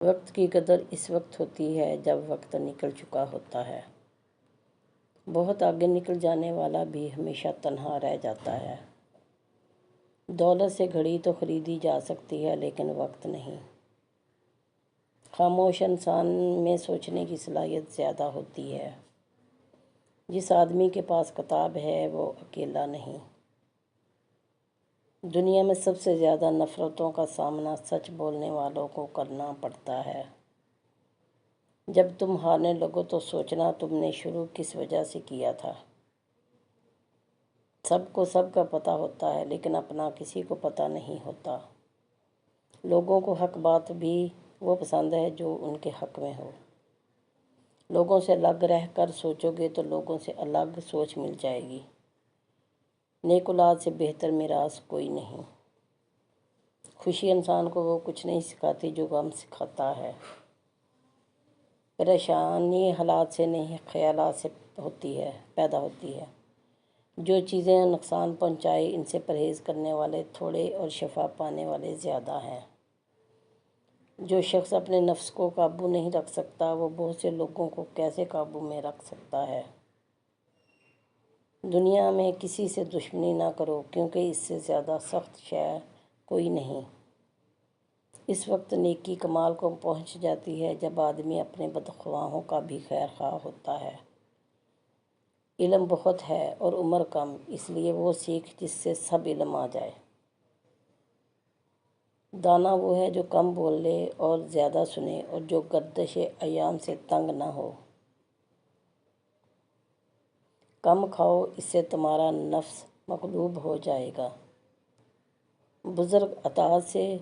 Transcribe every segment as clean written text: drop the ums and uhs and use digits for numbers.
وقت کی قدر اس وقت ہوتی ہے جب وقت نکل چکا ہوتا ہے۔ بہت آگے نکل جانے والا بھی ہمیشہ تنہا رہ جاتا ہے۔ دولت سے گھڑی تو خریدی جا سکتی ہے لیکن وقت نہیں۔ خاموش انسان میں سوچنے کی صلاحیت زیادہ ہوتی ہے۔ جس آدمی کے پاس کتاب ہے وہ اکیلا نہیں۔ دنیا میں سب سے زیادہ نفرتوں کا سامنا سچ بولنے والوں کو کرنا پڑتا ہے۔ جب تم ہارنے لگو تو سوچنا تم نے شروع کس وجہ سے کیا تھا۔ سب کو سب کا پتہ ہوتا ہے لیکن اپنا کسی کو پتہ نہیں ہوتا۔ لوگوں کو حق بات بھی وہ پسند ہے جو ان کے حق میں ہو۔ لوگوں سے الگ رہ کر سوچو گے تو لوگوں سے الگ سوچ مل جائے گی۔ نیک اولاد سے بہتر میراث کوئی نہیں۔ خوشی انسان کو وہ کچھ نہیں سکھاتی جو غم سکھاتا ہے۔ پریشانی حالات سے نہیں خیالات سے پیدا ہوتی ہے۔ جو چیزیں نقصان پہنچائے ان سے پرہیز کرنے والے تھوڑے اور شفا پانے والے زیادہ ہیں۔ جو شخص اپنے نفس کو قابو نہیں رکھ سکتا وہ بہت سے لوگوں کو کیسے قابو میں رکھ سکتا ہے۔ دنیا میں کسی سے دشمنی نہ کرو کیونکہ اس سے زیادہ سخت شے کوئی نہیں۔ اس وقت نیکی کمال کو پہنچ جاتی ہے جب آدمی اپنے بدخواہوں کا بھی خیر خواہ ہوتا ہے۔ علم بہت ہے اور عمر کم، اس لیے وہ سیکھ جس سے سب علم آ جائے۔ دانا وہ ہے جو کم بولے اور زیادہ سنے اور جو گردش ایام سے تنگ نہ ہو۔ کم کھاؤ اس سے تمہارا نفس مغلوب ہو جائے گا۔ بزرگ اطاعت سے،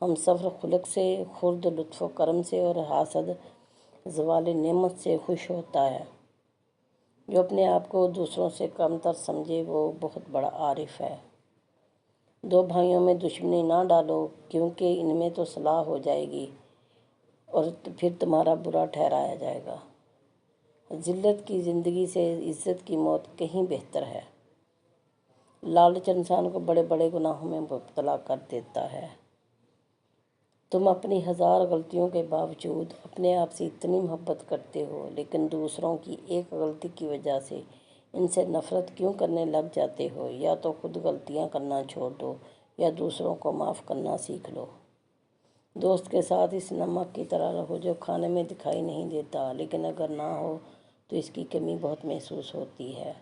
ہمسفر خلق سے، خرد لطف و کرم سے اور حاسد زوال نعمت سے خوش ہوتا ہے۔ جو اپنے آپ کو دوسروں سے کم تر سمجھے وہ بہت بڑا عارف ہے۔ دو بھائیوں میں دشمنی نہ ڈالو کیونکہ ان میں تو صلاح ہو جائے گی اور پھر تمہارا برا ٹھہرایا جائے گا۔ ذلت کی زندگی سے عزت کی موت کہیں بہتر ہے۔ لالچ انسان کو بڑے بڑے گناہوں میں مبتلا کر دیتا ہے۔ تم اپنی ہزار غلطیوں کے باوجود اپنے آپ سے اتنی محبت کرتے ہو لیکن دوسروں کی ایک غلطی کی وجہ سے ان سے نفرت کیوں کرنے لگ جاتے ہو؟ یا تو خود غلطیاں کرنا چھوڑ دو یا دوسروں کو معاف کرنا سیکھ لو۔ دوست کے ساتھ اس نمک کی طرح رہو جو کھانے میں دکھائی نہیں دیتا لیکن اگر نہ ہو تو اس کی کمی بہت محسوس ہوتی ہے۔